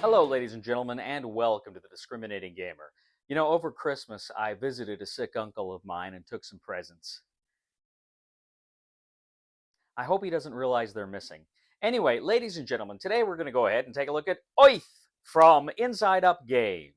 Hello, ladies and gentlemen, and welcome to the Discriminating Gamer. You know, over Christmas, I visited a sick uncle of mine and took some presents. I hope he doesn't realize they're missing. Anyway, ladies and gentlemen, today we're going to go ahead and take a look at Oith from Inside Up Games.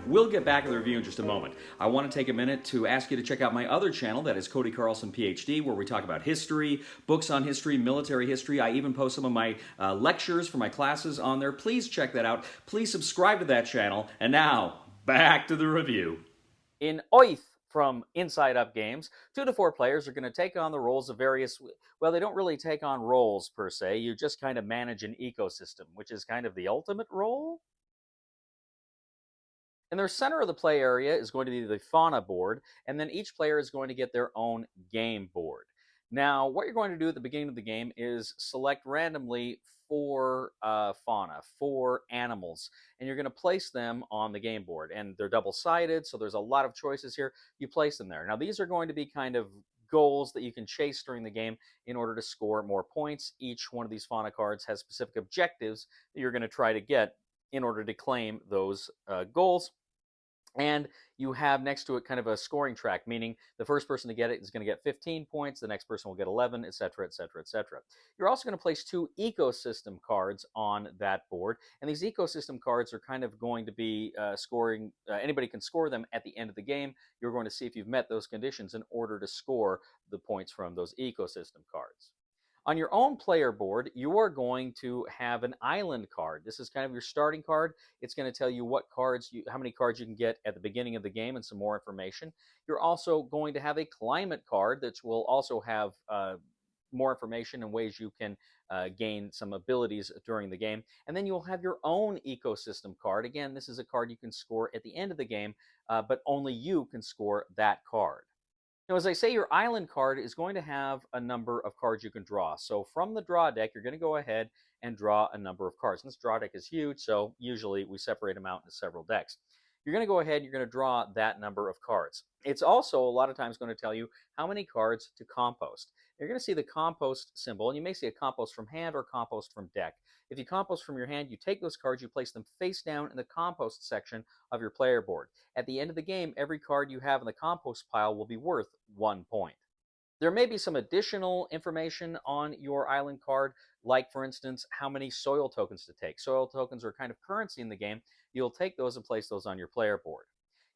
We'll get back to the review in just a moment. I want to take a minute to ask you to check out my other channel, that is Cody Carlson, PhD, where we talk about history, books on history, military history. I even post some of my lectures for my classes on there. Please check that out. Please subscribe to that channel. And now, back to the review. In Oith from Inside Up Games, 2 to 4 players are going to take on the roles of various, well, they don't really take on roles per se. You just kind of manage an ecosystem, which is kind of the ultimate role. In their center of the play area is going to be the fauna board, and then each player is going to get their own game board. Now, what you're going to do at the beginning of the game is select randomly 4 fauna, 4 animals, and you're going to place them on the game board. And they're double-sided, so there's a lot of choices here. You place them there. Now, these are going to be kind of goals that you can chase during the game in order to score more points. Each one of these fauna cards has specific objectives that you're going to try to get in order to claim those goals. And you have next to it kind of a scoring track, meaning the first person to get it is going to get 15 points, the next person will get 11, etc., etc., etc. You're also going to place 2 ecosystem cards on that board, and these ecosystem cards are kind of going to be scoring, anybody can score them at the end of the game. You're going to see if you've met those conditions in order to score the points from those ecosystem cards. On your own player board, you are going to have an island card. This is kind of your starting card. It's going to tell you how many cards you can get at the beginning of the game and some more information. You're also going to have a climate card that will also have more information and ways you can gain some abilities during the game. And then you'll have your own ecosystem card. Again, this is a card you can score at the end of the game, but only you can score that card. Now, as I say, your island card is going to have a number of cards you can draw. So from the draw deck, you're going to go ahead and draw a number of cards. And this draw deck is huge, so usually we separate them out into several decks. You're going to go ahead and you're going to draw that number of cards. It's also a lot of times going to tell you how many cards to compost. You're going to see the compost symbol, and you may see a compost from hand or compost from deck. If you compost from your hand, you take those cards, you place them face down in the compost section of your player board. At the end of the game, every card you have in the compost pile will be worth 1 point. There may be some additional information on your island card, like, for instance, how many soil tokens to take. Soil tokens are kind of currency in the game. You'll take those and place those on your player board.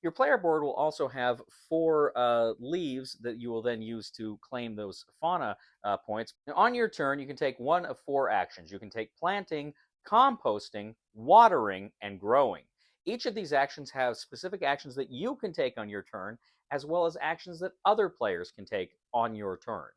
Your player board will also have 4 leaves that you will then use to claim those fauna points. Now, on your turn, you can take one of 4 actions. You can take planting, composting, watering, and growing. Each of these actions have specific actions that you can take on your turn, as well as actions that other players can take on your turn.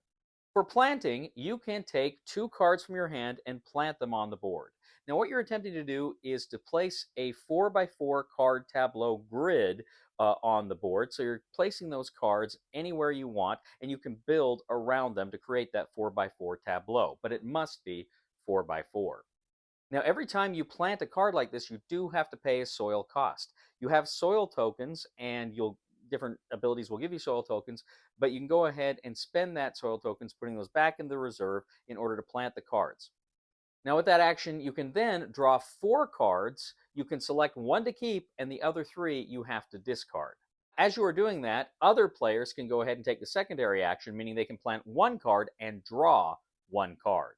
For planting, you can take 2 cards from your hand and plant them on the board. Now, what you're attempting to do is to place a 4x4 card tableau grid on the board. So you're placing those cards anywhere you want, and you can build around them to create that 4x4 tableau, but it must be 4x4. Now, every time you plant a card like this, you do have to pay a soil cost. You have soil tokens, and different abilities will give you soil tokens, but you can go ahead and spend that soil tokens, putting those back in the reserve in order to plant the cards. Now, with that action, you can then draw 4 cards. You can select 1 to keep, and the other 3 you have to discard. As you are doing that, other players can go ahead and take the secondary action, meaning they can plant one card and draw one card.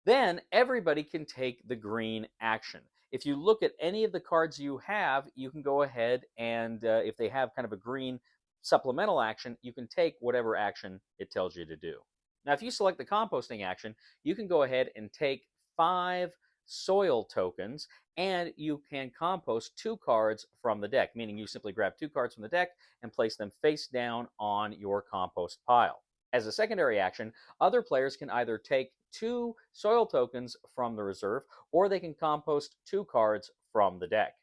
Then everybody can take the green action. If you look at any of the cards you have, you can go ahead and, if they have kind of a green supplemental action, you can take whatever action it tells you to do. Now, if you select the composting action, you can go ahead and take 5 soil tokens, and you can compost 2 cards from the deck, meaning you simply grab 2 cards from the deck and place them face down on your compost pile. As a secondary action, other players can either take 2 soil tokens from the reserve, or they can compost 2 cards from the deck.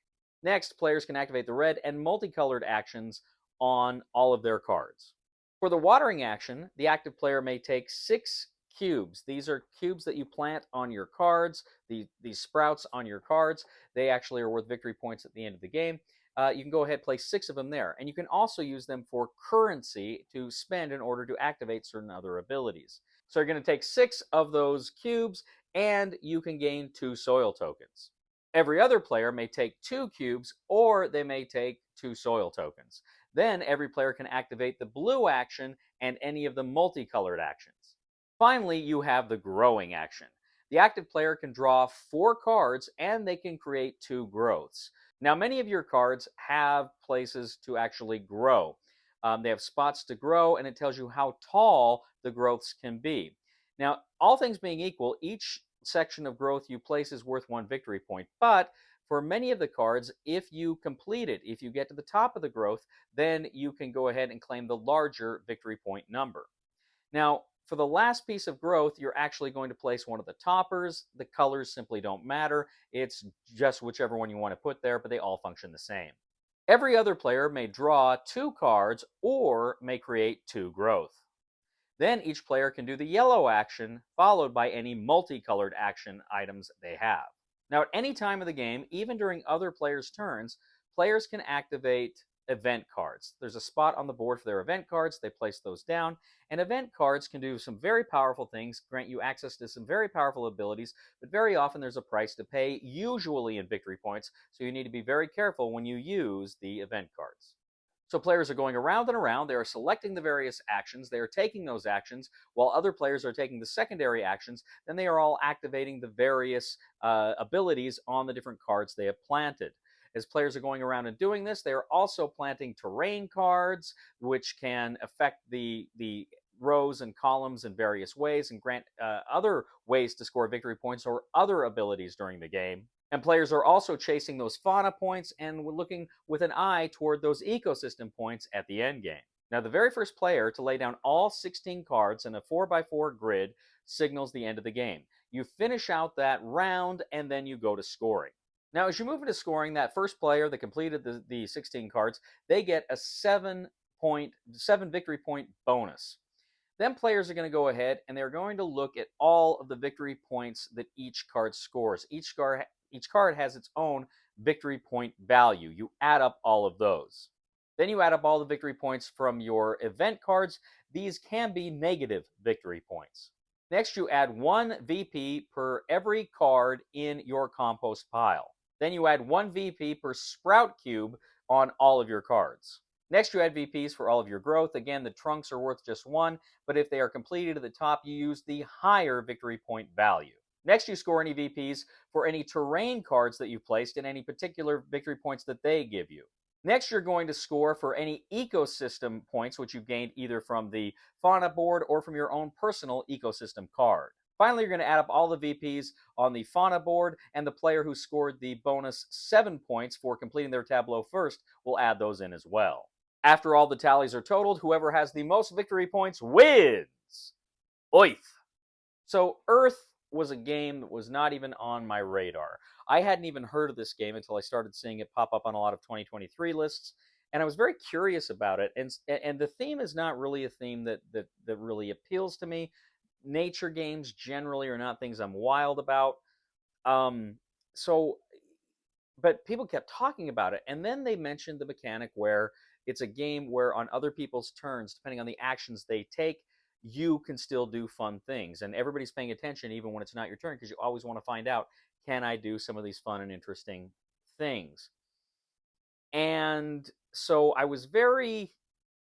Next, players can activate the red and multicolored actions on all of their cards. For the watering action, the active player may take 6 cubes. These are cubes that you plant on your cards, these sprouts on your cards. They actually are worth victory points at the end of the game. You can go ahead and place 6 of them there. And you can also use them for currency to spend in order to activate certain other abilities. So you're going to take 6 of those cubes, and you can gain 2 soil tokens. Every other player may take 2 cubes, or they may take 2 soil tokens. Then every player can activate the blue action and any of the multicolored actions. Finally, you have the growing action. The active player can draw 4 cards, and they can create 2 growths. Now, many of your cards have places to actually grow. They have spots to grow, and it tells you how tall the growths can be. Now, all things being equal, each section of growth you place is worth 1 victory point. But for many of the cards, if you complete it, if you get to the top of the growth, then you can go ahead and claim the larger victory point number. Now, for the last piece of growth, you're actually going to place one of the toppers. The colors simply don't matter. It's just whichever one you want to put there, but they all function the same. Every other player may draw 2 cards or may create 2 growth. Then each player can do the yellow action, followed by any multicolored action items they have. Now, at any time of the game, even during other players' turns, players can activate event cards. There's a spot on the board for their event cards. They place those down, and event cards can do some very powerful things, grant you access to some very powerful abilities, but very often there's a price to pay, usually in victory points, so you need to be very careful when you use the event cards. So players are going around and around. They are selecting the various actions. They are taking those actions while other players are taking the secondary actions. Then they are all activating the various abilities on the different cards they have planted. As players are going around and doing this, they are also planting terrain cards, which can affect the rows and columns in various ways and grant other ways to score victory points or other abilities during the game. And players are also chasing those fauna points and looking with an eye toward those ecosystem points at the end game. Now, the very first player to lay down all 16 cards in a 4x4 grid signals the end of the game. You finish out that round, and then you go to scoring. Now, as you move into scoring, that first player that completed the 16 cards, they get a 7 victory point bonus. Then players are going to go ahead and they're going to look at all of the victory points that each card scores. Each card has its own victory point value. You add up all of those. Then you add up all the victory points from your event cards. These can be negative victory points. Next, you add 1 VP per every card in your compost pile. Then you add 1 VP per sprout cube on all of your cards. Next, you add VPs for all of your growth. Again, the trunks are worth just 1, but if they are completed at the top, you use the higher victory point value. Next, you score any VPs for any terrain cards that you placed and any particular victory points that they give you. Next, you're going to score for any ecosystem points which you've gained either from the fauna board or from your own personal ecosystem card. Finally, you're going to add up all the VPs on the fauna board, and the player who scored the bonus 7 points for completing their tableau first will add those in as well. After all the tallies are totaled, whoever has the most victory points wins. Oith. So Earth was a game that was not even on my radar. I hadn't even heard of this game until I started seeing it pop up on a lot of 2023 lists, and I was very curious about it. And the theme is not really a theme that really appeals to me. Nature games generally are not things I'm wild about. So but people kept talking about it, and then they mentioned the mechanic where it's a game where on other people's turns, depending on the actions they take, you can still do fun things, and everybody's paying attention even when it's not your turn, because you always want to find out, can I do some of these fun and interesting things? And so I was very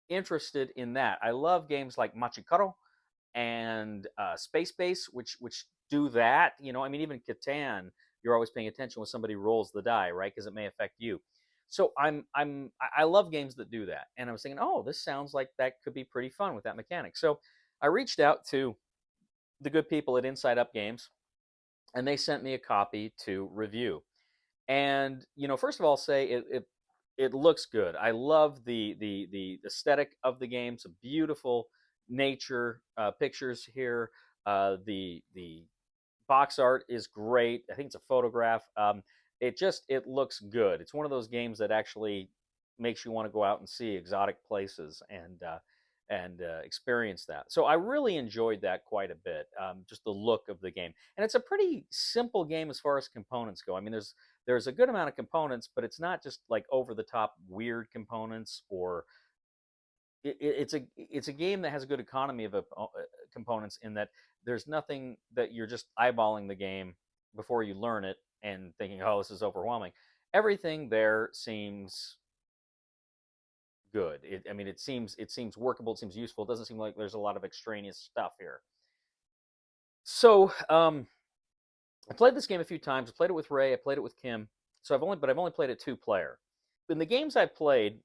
interested in that. I love games like Machikaro and Space Base, which do that. I mean, even Catan, you're always paying attention when somebody rolls the die, right? Because it may affect you. So I love games that do that. And I was thinking, oh, this sounds like that could be pretty fun with that mechanic. So I reached out to the good people at Inside Up Games, and they sent me a copy to review. And first of all, say it looks good. I love the aesthetic of the game. Some beautiful nature pictures here. The box art is great. I think it's a photograph. It looks good. It's one of those games that actually makes you want to go out and see exotic places and experience that. So I really enjoyed that quite a bit. Just the look of the game, and it's a pretty simple game as far as components go. I mean, there's a good amount of components, but it's not just like over the top weird components or it's a game that has a good economy of components in that there's nothing that you're just eyeballing the game before you learn it and thinking, oh, this is overwhelming. Everything there seems good. I mean, it seems workable. It seems useful. It doesn't seem like there's a lot of extraneous stuff here. So I played this game a few times. I played it with Ray. I played it with Kim. I've only played it 2 player. In the games I've played,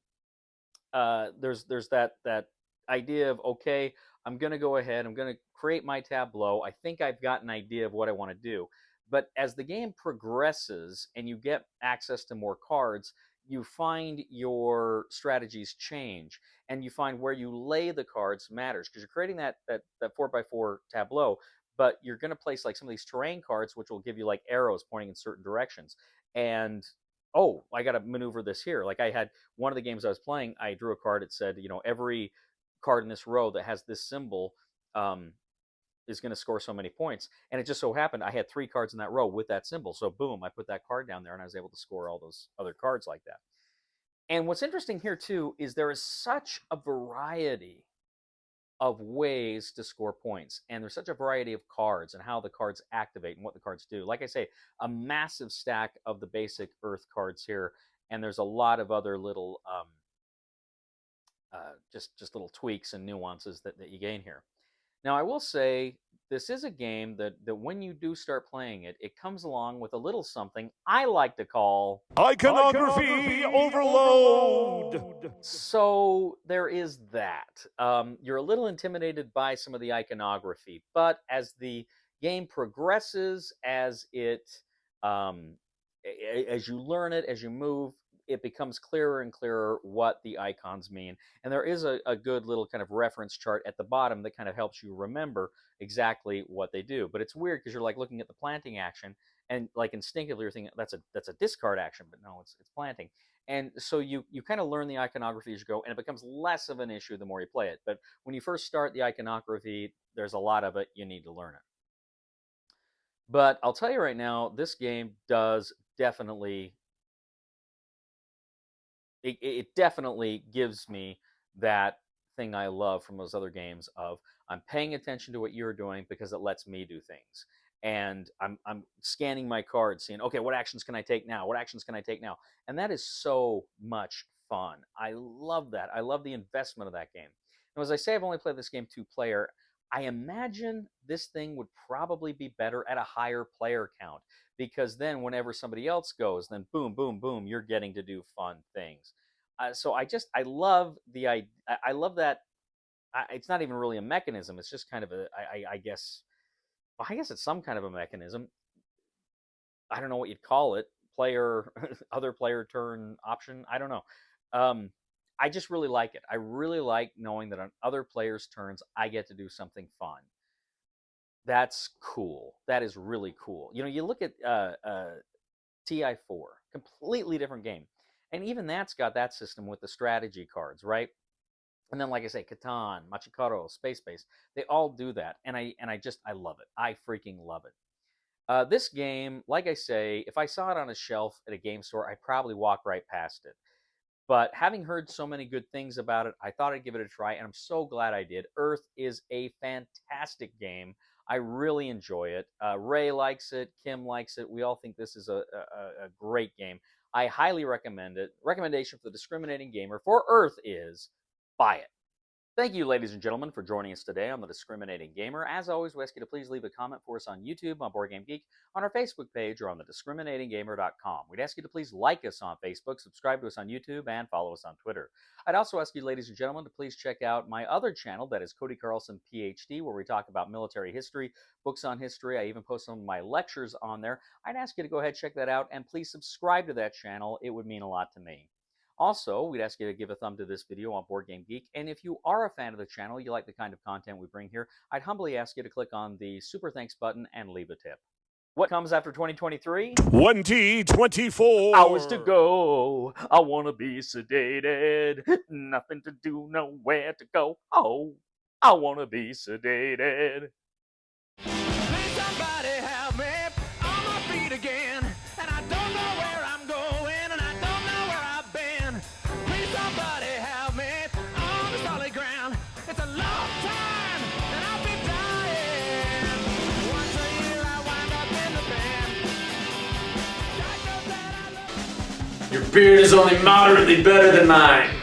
there's that idea of, okay, I'm going to go ahead, I'm going to create my tableau. I think I've got an idea of what I want to do. But as the game progresses and you get access to more cards, you find your strategies change, and you find where you lay the cards matters, because you're creating that 4x4 tableau, but you're going to place like some of these terrain cards, which will give you like arrows pointing in certain directions. And oh, I got to maneuver this here. Like I had one of the games I was playing, I drew a card. It said, every card in this row that has this symbol is going to score so many points. And it just so happened I had 3 cards in that row with that symbol. So boom, I put that card down there, and I was able to score all those other cards like that. And what's interesting here too is there is such a variety of ways to score points, and there's such a variety of cards and how the cards activate and what the cards do. Like I say, a massive stack of the basic Earth cards here, and there's a lot of other little just little tweaks and nuances that you gain here. Now, I will say this is a game that when you do start playing it, it comes along with a little something I like to call Iconography overload. so there is that. You're a little intimidated by some of the iconography, but as the game progresses, um, as you learn it, as you move, it becomes clearer and clearer what the icons mean. And there is a good little kind of reference chart at the bottom that kind of helps you remember exactly what they do. But it's weird because you're like looking at the planting action, and like instinctively you're thinking that's a discard action, but no, it's planting. And so you kind of learn the iconography as you go, and it becomes less of an issue the more you play it. But when you first start the iconography, there's a lot of it, you need to learn it. But I'll tell you right now, this game does definitely it definitely gives me that thing I love from those other games of I'm paying attention to what you're doing because it lets me do things. And I'm scanning my cards, seeing, okay, what actions can I take now? What actions can I take now? And that is so much fun. I love that. I love the investment of that game. Now, as I say, I've only played this game 2 player. I imagine this thing would probably be better at a higher player count, because then whenever somebody else goes, then boom, boom, boom, you're getting to do fun things. So I love I love that. It's not even really a mechanism. It's just kind of I guess, well, I guess it's some kind of a mechanism. I don't know what you'd call it. Player, other player turn option. I don't know. Um, I just really like it. I really like knowing that on other players' turns, I get to do something fun. That's cool. That is really cool. You look at TI4, completely different game. And even that's got that system with the strategy cards, right? And then, like I say, Catan, Machikaro, Space Base, they all do that. And I love it. I freaking love it. This game, like I say, if I saw it on a shelf at a game store, I'd probably walk right past it. But having heard so many good things about it, I thought I'd give it a try, and I'm so glad I did. Earth is a fantastic game. I really enjoy it. Ray likes it. Kim likes it. We all think this is a great game. I highly recommend it. Recommendation for the discriminating gamer for Earth is buy it. Thank you, ladies and gentlemen, for joining us today on The Discriminating Gamer. As always, we ask you to please leave a comment for us on YouTube, on Board Game Geek, on our Facebook page, or on thediscriminatinggamer.com. We'd ask you to please like us on Facebook, subscribe to us on YouTube, and follow us on Twitter. I'd also ask you, ladies and gentlemen, to please check out my other channel, that is Cody Carlson, PhD, where we talk about military history, books on history. I even post some of my lectures on there. I'd ask you to go ahead and check that out, and please subscribe to that channel. It would mean a lot to me. Also, we'd ask you to give a thumb to this video on Board Game Geek, and if you are a fan of the channel, you like the kind of content we bring here, I'd humbly ask you to click on the Super Thanks button and leave a tip. What comes after 2023? 2024. Hours to go. I want to be sedated. Nothing to do, nowhere to go. Oh, I want to be sedated. Please somebody help me on my feet again. And I don't know where I'm going, and I don't know where I've been. Please somebody help me on the solid ground. It's a long time, and I'll be dying. Once a year I wind up in the band. God knows that I love Your beard is only moderately better than mine.